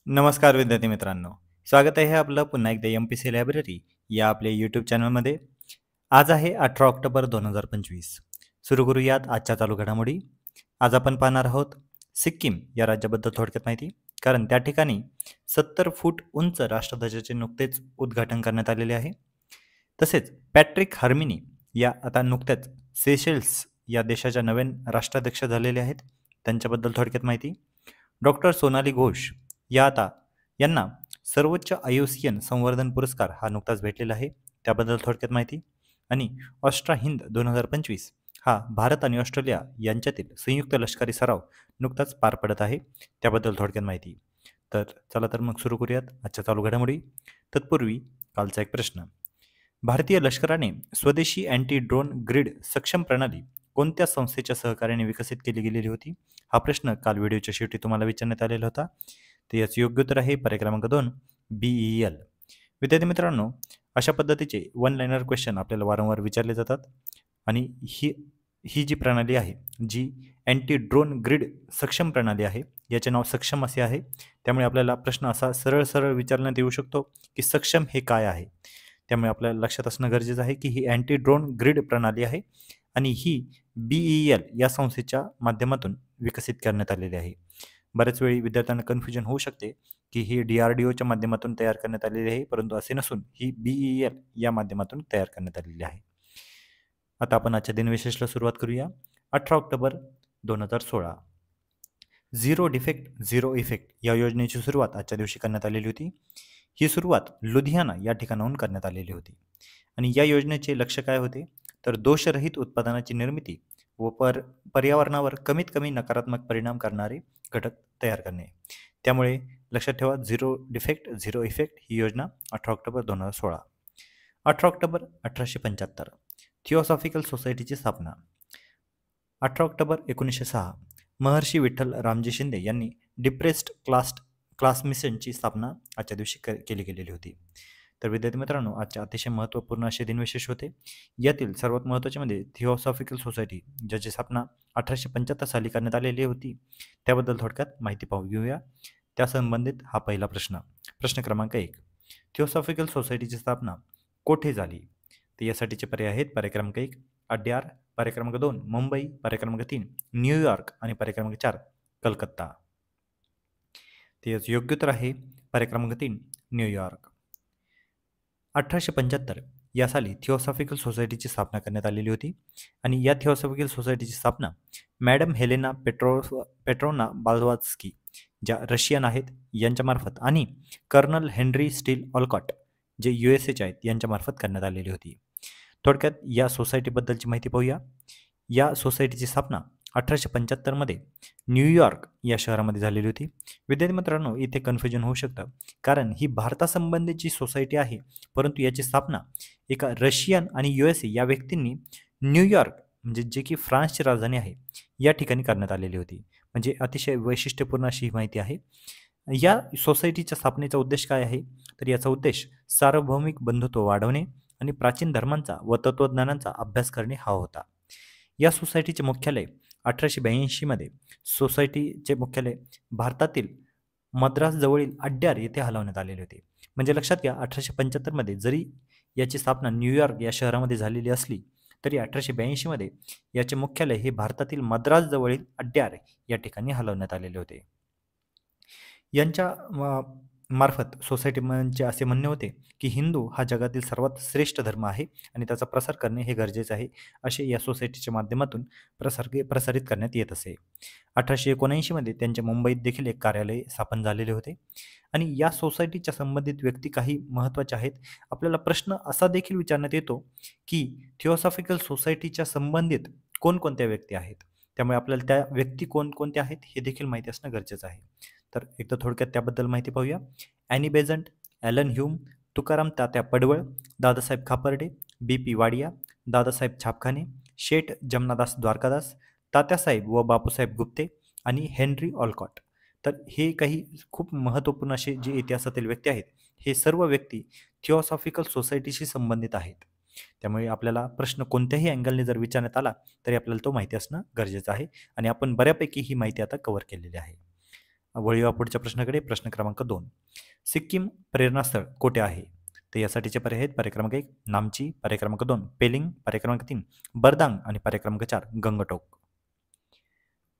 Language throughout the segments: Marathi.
नमस्कार विद्यार्थी मित्रांनो, स्वागत आहे आपलं पुन्हा एकदा MPC लायब्ररी या आपल्या यूट्यूब चॅनलमध्ये. आज आहे 18 ऑक्टोबर 2025. सुरू करूयात आजच्या चालू घडामोडी. आज आपण पाहणार आहोत सिक्कीम या राज्याबद्दल थोडक्यात माहिती, कारण त्या ठिकाणी 70 फूट उंच राष्ट्रध्वजाचे नुकतेच उद्घाटन करण्यात आलेले आहे. तसेच पॅट्रिक हर्मिनी या आता नुकत्याच सेशेल्स या देशाच्या नवीन राष्ट्राध्यक्ष झालेले आहेत, त्यांच्याबद्दल थोडक्यात माहिती. डॉक्टर सोनाली घोष यांना सर्वोच्च IUCN संवर्धन पुरस्कार हा नुकताच भेटलेला आहे, त्याबद्दल थोडक्यात माहिती. आणि ऑस्ट्रा हिंद 2025 हा भारत आणि ऑस्ट्रेलिया यांच्यातील संयुक्त लष्करी सराव नुकताच पार पडत आहे, त्याबद्दल थोडक्यात माहिती. तर चला तर मग सुरू करूयात आजच्या चालू घडामोडी. तत्पूर्वी कालचा एक प्रश्न. भारतीय लष्कराने स्वदेशी अँटी ड्रोन ग्रिड सक्षम प्रणाली कोणत्या संस्थेच्या सहकार्याने विकसित केली गेलेली होती? हा प्रश्न काल व्हिडिओच्या शेवटी तुम्हाला विचारण्यात आलेला होता. तर याचं योग्य उत्तर आहे पर्याय क्रमांक 2 BEL. विद्यार्थी मित्रांनो, अशा पद्धतीचे वन लाइनर क्वेश्चन आपल्याला वारंवार विचारले जातात आणि ही जी प्रणाली आहे, जी अँटी ड्रोन ग्रिड सक्षम प्रणाली आहे, याचे नाव सक्षम असे आहे. त्यामुळे आपल्याला प्रश्न असा सरळ सरळ विचारण्यात येऊ शकतो की सक्षम हे काय आहे. त्यामुळे आपल्याला लक्षात असणं गरजेचं आहे की ही अँटी ड्रोन ग्रिड प्रणाली आहे आणि ही BEL या संस्थेच्या माध्यमातून विकसित करण्यात आलेली आहे. बऱ्याच वेळी विद्यार्थ्यांना कन्फ्युजन होऊ शकते की ही DRDOच्या माध्यमातून तयार करण्यात आलेली आहे, परंतु असे नसून ही BEL या माध्यमातून तयार करण्यात आलेली आहे. आता आपण आजच्या दिनविशेषला सुरुवात करूया. 18 October 2016 zero defect zero effect या योजनेची सुरुवात आजच्या दिवशी करण्यात आलेली होती. ही सुरुवात लुधियाना या ठिकाणाहून करण्यात आलेली होती आणि या योजनेचे लक्ष्य काय होते, तर दोषरहित उत्पादनाची निर्मिती व पर्यावरणावर कमीत कमी नकारात्मक परिणाम करणारे घटक तयार करणे. त्यामुळे लक्षात ठेवा, झिरो डिफेक्ट झिरो इफेक्ट ही योजना 18 ऑक्टोबर 2016. 18 ऑक्टोबर 1875 थिओसॉफिकल सोसायटीची स्थापना. 18 ऑक्टोबर 1906 महर्षी विठ्ठल रामजी शिंदे यांनी डिप्रेस्ड क्लास मिशनची स्थापना आजच्या दिवशी केली गेलेली होती. तर विद्यार्थी मित्रांनो, आजचे अतिशय महत्त्वपूर्ण असे दिनविशेष होते. यातील सर्वात महत्त्वाचे म्हणजे थिओसॉफिकल सोसायटी, ज्याची स्थापना 1875 साली करण्यात आलेली होती, त्याबद्दल थोडक्यात माहिती पाहू घेऊया. त्या संबंधित हा पहिला प्रश्न. प्रश्न क्रमांक 1. थिओसॉफिकल सोसायटीची स्थापना कोठे झाली? तर यासाठीचे पर्याय आहेत पर्याय क्रमांक 1 अड्यार, पर्याय क्रमांक 2 मुंबई, पर्याय क्रमांक 3 न्यूयॉर्क आणि पर्याय क्रमांक 4 कलकत्ता. ते याचं योग्य उत्तर आहे पर्याय क्रमांक 3 न्यूयॉर्क. 1875 या साली थिओसॉफिकल सोसायटीची स्थापना करण्यात आलेली होती आणि या थिओसॉफिकल सोसायटीची स्थापना मॅडम हेलेना पेट्रोना बाल्वात्स्की, ज्या रशियन आहेत, यांच्यामार्फत आणि कर्नल हेनरी स्टील ऑलकॉट, जे USAचे आहेत, यांच्यामार्फत करण्यात आलेली होती. थोडक्यात या सोसायटीबद्दलची माहिती पाहूया. या सोसायटीची स्थापना 1875 मध्ये न्यूयॉर्क या शहरामध्ये झालेली होती. विद्यार्थी मित्रांनो, इथे कन्फ्युजन होऊ शकतं, कारण ही भारतासंबंधीची सोसायटी आहे, परंतु याची स्थापना एका रशियन आणि USA या व्यक्तींनी न्यूयॉर्क, म्हणजे जे की फ्रान्सची राजधानी आहे, या ठिकाणी करण्यात आलेली होती. म्हणजे अतिशय वैशिष्ट्यपूर्ण अशी ही माहिती आहे. या सोसायटीच्या स्थापनेचा उद्देश काय आहे, तर याचा उद्देश सार्वभौमिक बंधुत्व वाढवणे आणि प्राचीन धर्मांचा व तत्त्वज्ञानांचा अभ्यास करणे हा होता. या सोसायटीचे मुख्यालय 1882 मध्ये सोसायटीचे मुख्यालय भारतातील मद्रासजवळील अड्यार येथे हलवण्यात आलेले होते. म्हणजे लक्षात घ्या, 1875 मध्ये जरी याची स्थापना न्यूयॉर्क या शहरामध्ये झालेली असली, तरी 1882 मध्ये याचे मुख्यालय हे भारतातील मद्रासजवळील अड्यार या ठिकाणी हलवण्यात आलेले होते. यांच्या मार्फत सोसायटी म्हणजे असे म्हणणे होते की हिंदू हा जगातील सर्वात श्रेष्ठ धर्म आहे आणि त्याचा प्रसार करणे हे गरजेचे आहे, असे या सोसायटीच्या माध्यमातून प्रसारित करण्यात येत असे. 1879 मध्ये त्यांच्या मुंबईत देखील एक कार्यालय स्थापन झालेले होते आणि या सोसायटीच्या संबंधित व्यक्ती काही महत्त्वाच्या आहेत. आपल्याला प्रश्न असा देखील विचारण्यात येतो की थिओसॉफिकल सोसायटीच्या संबंधित कोणकोणत्या व्यक्ती आहेत, त्यामुळे आपल्याला त्या व्यक्ती कोणकोणत्या आहेत हे देखील माहिती असणं गरजेचं आहे. तर एकदा थोडक्यात त्याबद्दल माहिती पाहूया. Annie Besant, Allan Hume, Tukaram Tatya Padwal, Dadasaheb Khaparde, BP Wadia, Dadasaheb छापखाने, शेठ जमनादास द्वारकादास, तात्यासाहेब व बापूसाहेब गुप्ते आणि हेनरी ऑलकॉट. तर हे काही खूप महत्त्वपूर्ण असे जे इतिहासातील व्यक्ती आहेत, हे सर्व व्यक्ती थिओसॉफिकल सोसायटीशी संबंधित आहेत. त्यामुळे आपल्याला प्रश्न कोणत्याही अँगलने जर विचारण्यात आला तरी आपल्याला तो माहिती असणं गरजेचं आहे आणि आपण बऱ्यापैकी ही माहिती आता कव्हर केलेली आहे. वळूया पुढच्या प्रश्नाकडे. प्रश्न क्रमांक 2. सिक्कीम प्रेरणास्थळ कोठे आहे? तर यासाठीचे पर्याय आहेत पर्याय क्रमांक 1 नामची, पर्याय क्रमांक 2 पेलिंग, पर्याय क्रमांक 3 बरदांग आणि पर्याय क्रमांक 4 गंगटोक.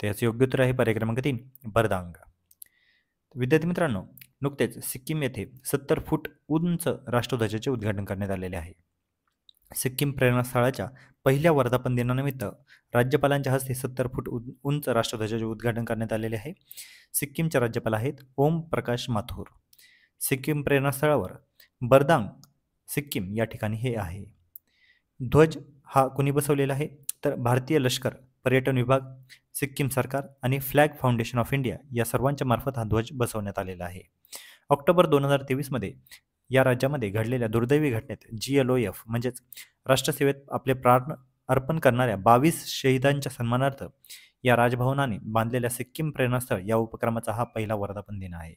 तर याचं योग्य उत्तर आहे पर्याय क्रमांक 3 बरदांग. विद्यार्थी मित्रांनो, नुकतेच सिक्कीम येथे 70 फूट उंच राष्ट्रध्वजाचे उद्घाटन करण्यात आलेले आहे. सिक्कीम प्रेरणास्थळाच्या पहिल्या वर्धापन दिनानिमित्त राज्यपालांच्या हस्ते 70 फूट उंच राष्ट्रध्वजाचे उद्घाटन करण्यात आलेले आहे. सिक्कीमचे राज्यपाल आहेत ओम प्रकाश माथुर. सिक्कीम प्रेरणास्थळावर बरदांग सिक्कीम या ठिकाणी हे आहे. ध्वज हा कुणी बसवलेला आहे? तर भारतीय लष्कर, पर्यटन विभाग, सिक्कीम सरकार आणि फ्लॅग फाउंडेशन ऑफ इंडिया या सर्वांच्या मार्फत हा ध्वज बसवण्यात आलेला आहे. ऑक्टोबर 2023 मध्ये या राज्यामध्ये घडलेल्या दुर्दैवी घटनेत GLOF म्हणजेच राष्ट्रसेवेत आपले प्राण अर्पण करणाऱ्या 22 शहीदांच्या सन्मानार्थ या राजभवनाने बांधलेल्या सिक्कीम प्रेरणास्थळ या उपक्रमाचा हा पहिला वर्धापन दिन आहे.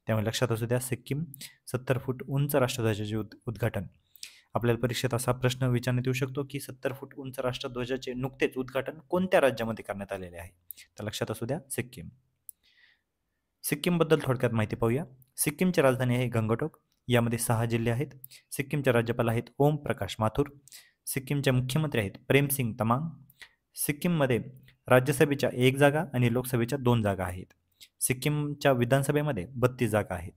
त्यामुळे लक्षात असू द्या, सिक्कीम 70 फूट उंच राष्ट्रध्वजाचे उद्घाटन. आपल्याला परीक्षेत असा प्रश्न विचारण्यात येऊ शकतो की 70 फूट उंच राष्ट्रध्वजाचे नुकतेच उद्घाटन कोणत्या राज्यामध्ये करण्यात आलेले आहे? तर लक्षात असू द्या सिक्कीम. सिक्कीमबद्दल थोडक्यात माहिती पाहूया. सिक्कीमची राजधानी आहे गंगटोक. यामध्ये 6 जिल्हे आहेत. सिक्कीमचे राज्यपाल आहेत ओम प्रकाश माथुर. सिक्कीमचे मुख्यमंत्री आहेत प्रेमसिंग तमांग. सिक्कीममध्ये राज्यसभेच्या 1 जागा आणि लोकसभेच्या 2 जागा आहेत. सिक्कीमच्या विधानसभेमध्ये 32 जागा आहेत.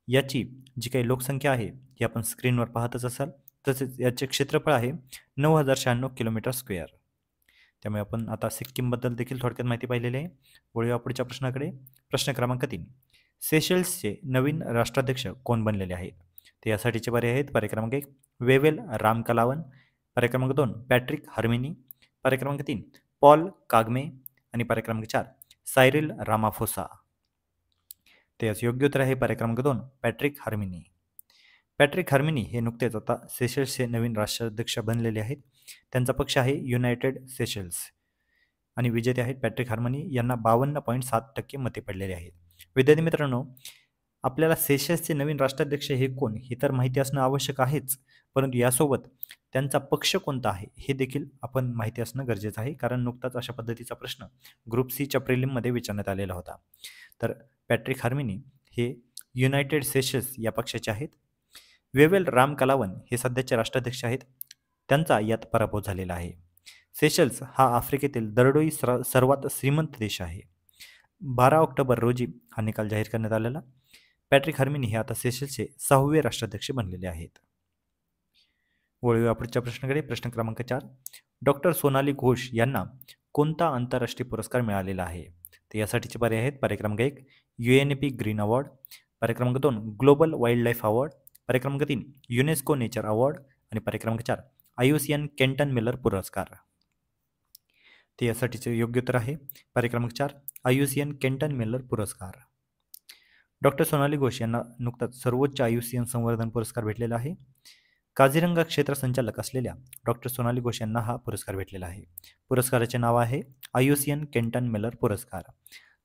याची जी काही लोकसंख्या आहे ही आपण स्क्रीनवर पाहतच असाल. तसेच याचे क्षेत्रफळ आहे 9096 किलोमीटर स्क्वेअर. त्यामुळे आपण आता सिक्कीमबद्दल देखील थोडक्यात माहिती पाहिलेली आहे. वळूया पुढच्या प्रश्नाकडे. प्रश्न क्रमांक 3. सेशल्सचे नवीन राष्ट्राध्यक्ष कोण बनलेले आहेत? तर यासाठीचे पर्याय आहेत पर्याय क्रमांक 1 वेवेल रामकलावन, पर्याय क्रमांक 2 पॅट्रिक हर्मिनी, पर्याय क्रमांक 3 पॉल कागमे आणि पर्याय क्रमांक 4 सायरिल रामाफोसा. ते याचं योग्य उत्तर आहे पर्याय क्रमांक 2 पॅट्रिक हर्मिनी. पॅट्रिक हर्मिनी हे नुकतेच आता सेशल्सचे नवीन राष्ट्राध्यक्ष बनलेले आहेत. त्यांचा पक्ष आहे युनायटेड सेशल्स आणि विजेते आहेत पॅट्रिक हर्मिनी. यांना 52.7% मते पडलेले आहेत. विद्यार्थी मित्रांनो, आपल्याला सेशल्सचे नवीन राष्ट्राध्यक्ष हे कोण हे तर माहिती असणं आवश्यक आहेच, परंतु यासोबत त्यांचा पक्ष कोणता आहे हे देखील आपण माहिती असणं गरजेचं आहे. कारण नुकताच अशा पद्धतीचा प्रश्न ग्रुप सीच्या प्रिलिममध्ये विचारण्यात आलेला होता. तर पॅट्रिक हर्मिनी हे युनायटेड सेशल्स या पक्षाचे आहेत. वेवेल रामकलावन हे सध्याचे राष्ट्राध्यक्ष आहेत. त्यांचा यात पराभव झालेला आहे. सेशल्स हा आफ्रिकेतील दरडोई सर्वात श्रीमंत देश आहे. 12 ऑक्टोबर रोजी हा निकाल जाहीर करण्यात आलेला. पॅट्रिक हर्मिनी हे आता सेशल्सचे 6वे राष्ट्राध्यक्ष बनलेले आहेत. वळूया पुढच्या प्रश्नाकडे. प्रश्न क्रमांक 4. डॉक्टर सोनाली घोष यांना कोणता आंतरराष्ट्रीय पुरस्कार मिळालेला आहे? तर यासाठीचे पर्याय आहेत पर्याय क्रमांक 1 UNEP ग्रीन अवॉर्ड, पर्याय क्रमांक 2 ग्लोबल वाईल्ड लाईफ अवॉर्ड, पर्याय क्रमांक 3 युनेस्को नेचर अवॉर्ड आणि पर्याय क्रमांक 4 IUCN केंटन मिलर पुरस्कार. ते यासाठीचे योग्य उत्तर आहे पर्याय क्रमांक 4 IUCN केंटन मिलर पुरस्कार. डॉक्टर सोनाली घोष यांना नुकताच सर्वोच्च IUCN संवर्धन पुरस्कार भेटलेला आहे. काझीरंगा क्षेत्र संचालक असलेल्या डॉक्टर सोनाली घोष यांना हा पुरस्कार भेटलेला आहे. पुरस्काराचे नाव आहे IUCN केंटन मिलर पुरस्कार.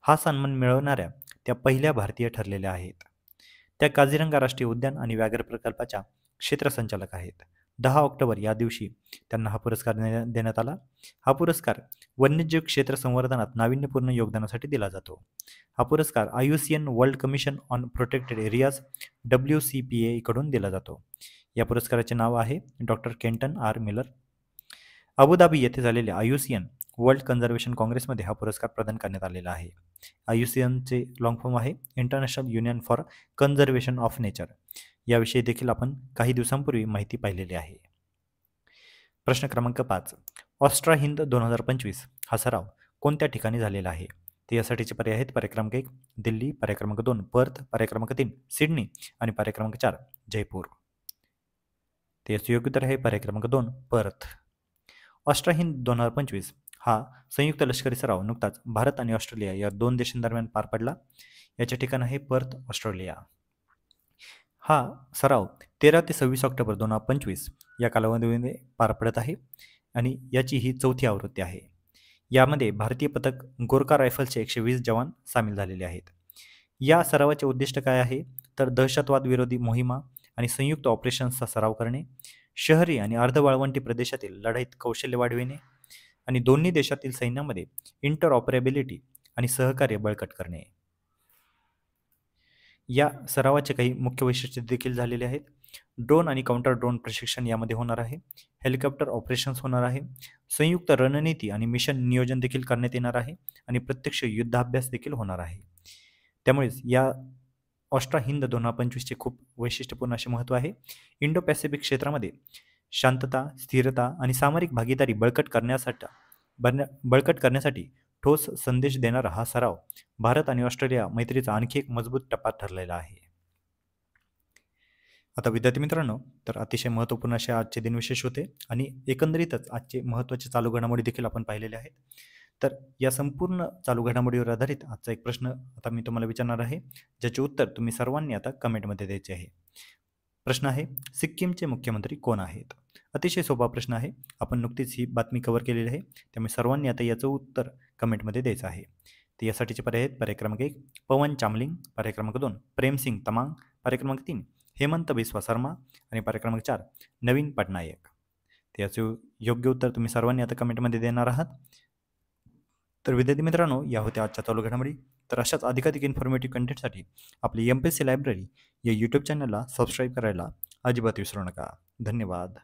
हा सन्मान मिळवणाऱ्या त्या पहिल्या भारतीय ठरलेल्या आहेत. त्या काझीरंगा राष्ट्रीय उद्यान आणि व्याघ्र प्रकल्पाच्या क्षेत्र संचालक आहेत. 10 ऑक्टोबर या दिवशी त्यांना हा पुरस्कार देण्यात आला. हा पुरस्कार वन्यजीव क्षेत्र संवर्धनात नाविन्यपूर्ण योगदानासाठी दिला जातो. हा पुरस्कार IUCN world commission on protected areas WCPA कडून दिला जातो. या पुरस्काराचे नाव आहे डॉक्टर केंटन आर मिलर. अबुधाबी येथे झालेल्या IUCN वर्ल्ड कन्झर्वेशन काँग्रेसमध्ये हा पुरस्कार प्रदान करण्यात आलेला आहे. IUCNचे लॉंग फॉर्म आहे international union for conservation of nature. याविषयी देखील आपण काही दिवसांपूर्वी माहिती पाहिलेली आहे. प्रश्न क्रमांक 5. ऑस्ट्रा हिंद 2025 हा सराव कोणत्या ठिकाणी झालेला आहे? ते यासाठीचे पर्याय आहेत पर्याय क्रमांक 1 दिल्ली, पर्याय क्रमांक 2 पर्थ, पर्याय क्रमांक 3 सिडनी आणि पर्याय क्रमांक 4 जयपूर. ते याचे योग्य उत्तर आहे पर्याय क्रमांक 2 पर्थ. ऑस्ट्रा हिंद 2025 हा संयुक्त लष्करी सराव नुकताच भारत आणि ऑस्ट्रेलिया या 2 देशांदरम्यान पार पडला. याचे ठिकाण आहे पर्थ, ऑस्ट्रेलिया. हा सराव 13 ते 26 ऑक्टोबर 2025 या कालावधीमध्ये पार पडत आहे आणि याची ही 4थी आवृत्ती आहे. यामध्ये भारतीय पथक गोरखा रायफल्सचे 120 जवान सामील झालेले आहेत. या सरावाचे उद्दिष्ट काय आहे तर दहशतवाद विरोधी मोहिमा आणि संयुक्त ऑपरेशन्सचा सराव करणे, शहरी आणि अर्धवाळवंटी प्रदेशातील लढाईत कौशल्य वाढविणे आणि दोन्ही देशातील सैन्यामध्ये इंटरऑपरेबिलिटी आणि सहकार्य बळकट करणे. या सरावाचे काही मुख्य वैशिष्ट्ये देखील झालेले आहेत. ड्रोन आणि काउंटर ड्रोन प्रशिक्षण यामध्ये होणार आहे. हेलिकॉप्टर ऑपरेशन्स होणार आहे. संयुक्त रणनीती आणि मिशन नियोजन देखील करण्यात येणार आहे आणि प्रत्यक्ष युद्धाभ्यास देखील होणार आहे. त्यामुळेच या ऑस्ट्रा हिंद 2025चे खूप वैशिष्ट्यपूर्ण असे महत्त्व आहे. इंडो पॅसिफिक क्षेत्रामध्ये शांतता, स्थिरता आणि सामरिक भागीदारी बळकट करण्यासाठी ठोस संदेश देणारा हा सराव भारत आणि ऑस्ट्रेलिया मैत्रीचा आणखी एक मजबूत टप्पा ठरलेला आहे. आता विद्यार्थी मित्रांनो, तर अतिशय महत्त्वपूर्ण असे आजचे दिन विशेष होते आणि एकंदरीतच आजचे महत्त्वाचे चालू घडामोडी देखील आपण पाहिलेले आहेत. तर या संपूर्ण चालू घडामोडीवर आधारित आजचा एक प्रश्न आता मी तुम्हाला विचारणार आहे, ज्याचे उत्तर तुम्ही सर्वांनी आता कमेंटमध्ये द्यायचे आहे. प्रश्न आहे, सिक्कीमचे मुख्यमंत्री कोण आहेत? अतिशय सोपा प्रश्न आहे. आपण नुकतीच ही बातमी कव्हर केलेली आहे, त्यामुळे सर्वांनी आता याचं उत्तर कमेंटमध्ये द्यायचं आहे. तर यासाठीचे पर्याय आहेत: पर्याय क्रमांक 1 पवन चामलिंग, पर्याय क्रमांक 2 प्रेमसिंग तमांग, पर्याय क्रमांक 3 हेमंत बिस्वा शर्मा आणि पर्याय क्रमांक 4 नवीन पटनायक. तर याचं योग्य उत्तर तुम्ही सर्वांनी आता कमेंटमध्ये देणार आहात. तर विद्यार्थी मित्रांनो, या होत्या आजच्या चालू घडामोडी. तर अशाच अधिकाधिक इन्फॉर्मेटिव्ह कंटेंटसाठी आपली MPSC लायब्ररी या यूट्यूब चॅनलला सबस्क्राईब करायला अजिबात विसरू नका. धन्यवाद.